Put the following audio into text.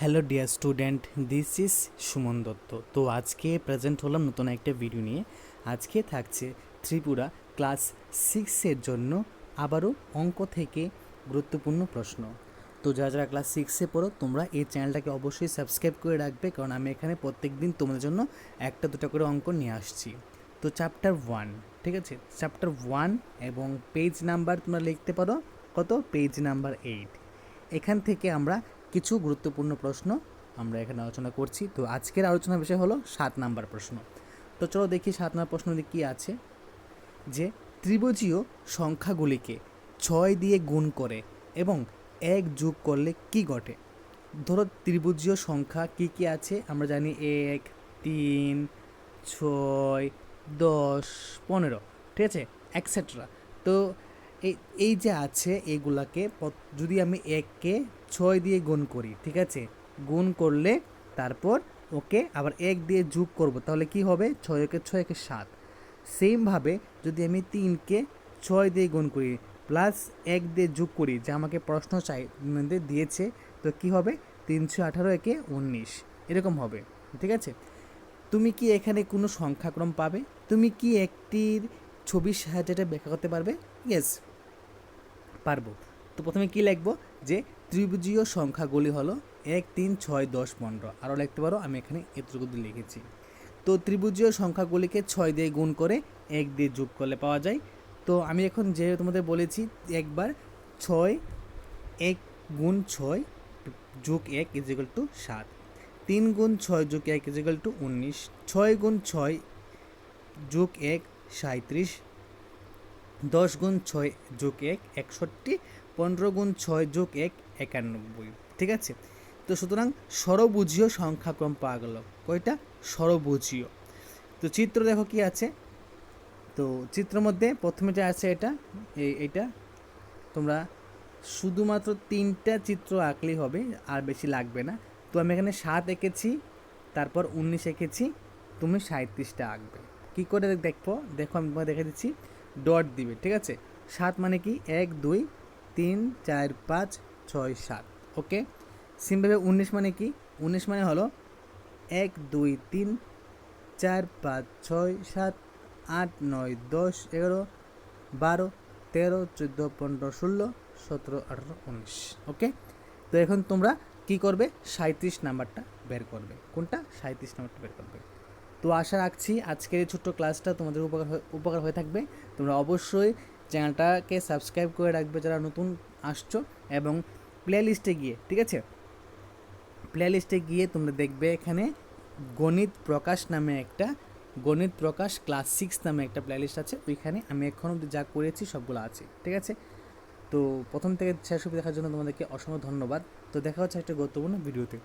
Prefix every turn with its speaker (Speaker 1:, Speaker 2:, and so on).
Speaker 1: Hello dear student, this is Suman Dutta. তো আজকে present হলাম নতুন একটা ভিডিও নিয়ে। আজকে থাকছে ত্রিপুরা ক্লাস 6-এর জন্য আবারও অঙ্ক থেকে গুরুত্বপূর্ণ প্রশ্ন। তো যারা যারা ক্লাস 6-এ পড়ো তোমরা এই চ্যানেলটাকে অবশ্যই সাবস্ক্রাইব করে রাখবে, কারণ আমি এখানে প্রত্যেক দিন তোমাদের জন্য একটা দুটো করে অঙ্ক নিয়ে আসছি। তো চ্যাপ্টার 1, ঠিক আছে, চ্যাপ্টার 1 এবং পেজ নাম্বার তোমরা লিখতে পারো কত, পেজ নাম্বার 8। এখান থেকে আমরা কিছু গুরুত্বপূর্ণ প্রশ্ন আমরা এখানে আলোচনা করছি। তো আজকের আলোচনার বিষয় হলো 7 নাম্বার প্রশ্ন। তো চলো দেখি 7 নাম্বার প্রশ্নটি কী আছে, যে ত্রিভুজীয় সংখ্যাগুলিকে 6 দিয়ে গুণ করে এবং 1 যোগ করলে কি ঘটে। ধরো ত্রিভুজীয় সংখ্যা কি কি আছে আমরা জানি, 1, 3, 6, 10, 15, ঠিক আছে, এক্সেট্রা। তো এই এই যে আছে এইগুলাকে যদি আমি 1কে 6 দিয়ে গুণ করি, ঠিক আছে, গুণ করলে তারপর ওকে আবার 1 দিয়ে যোগ করব, তাহলে কি হবে, 6 একে 7। সেমভাবে যদি আমি 3কে 6 দিয়ে গুণ করি প্লাস 1 দিয়ে যোগ করি, যা আমাকে প্রশ্ন দিয়েছে, তো কি হবে, 318 একে 19, এরকম হবে, ঠিক আছে। তুমি কি এখানে কোনো সংখ্যাক্রম পাবে? তুমি কি একটির ছবির সাহায্যে এটা ব্যাখ্যা করতে পারবে? ইয়েস, পারবো। তো প্রথমে কি লিখবো, যে ত্রিভুজীয় সংখ্যাগুলি হলো 1, 3, 6, 10, 15। আরও লিখতে পারো, আমি এখানে এতটুকু দিয়ে লিখেছি। তো ত্রিভুজীয় সংখ্যাগুলিকে 6 দিয়ে গুণ করে 1 দিয়ে যোগ করলে পাওয়া যায়। তো আমি এখন যে তোমাদের বলেছি একবার, 6, 1 গুণ 6 যোগ 1 ইজিক্যাল টু 7, 3 গুণ 6 যোগ 1 ইজিক্যাল টু 19, 6 গুণ 6 যোগ 1 37, 10 গুণ 6 যোগ 1 61, 15 গুণ 6 যোগ 1 91, ঠিক আছে। তো সুতরাং ষড়ভুজীয় সংখ্যাক্রম পাওয়া গেল। কয়টা? ষড়ভুজীয়। তো চিত্র দেখো কি আছে। তো চিত্রের মধ্যে প্রথমে যে আছে এইটা তোমরা শুধুমাত্র 3টা চিত্র আঁকলেই হবে, আর বেশি লাগবে না। তো আমি এখানে 7 এঁকেছি, তারপর 19 এঁকেছি, তুমি 37টা আঁকবে। কী করে দেখো, আমি তোমাকে দেখে দিচ্ছি। ডট দিবে, ঠিক আছে। 7 মানে কি, 1, 2, 3, 4, 5, 6, 7, ওকে। সিমভাবে 19 মানে কি, 19 মানে হলো 1, 2, 3, 4, 5, 6, 7, 8, 9, 10, 11, 12, 13, 14, 15, 16, 17, 18, 19, ওকে। তো এখন তোমরা কি করবে, 37 নাম্বারটা বের করবে। কোনটা? 37 নাম্বারটা বের করবে। তো আশা রাখছি আজকের এই ছোট্ট ক্লাসটা তোমাদের উপকার হয়ে থাকবে। তোমরা অবশ্যই চ্যানেলটাকে সাবস্ক্রাইব করে রাখবে যারা নতুন আসছো, এবং প্লে লিস্টে গিয়ে, ঠিক আছে, প্লে লিস্টে গিয়ে তোমরা দেখবে এখানে গণিত প্রকাশ নামে একটা, গণিত প্রকাশ ক্লাস 6 নামে একটা প্লেলিস্ট আছে। ওইখানে আমি এখন অবধি যা করেছি সবগুলো আছে, ঠিক আছে। তো প্রথম থেকে শেষ অবধি দেখার জন্য তোমাদেরকে অসংখ্য ধন্যবাদ। তো দেখা হচ্ছে একটা গুরুত্বপূর্ণ ভিডিওতে।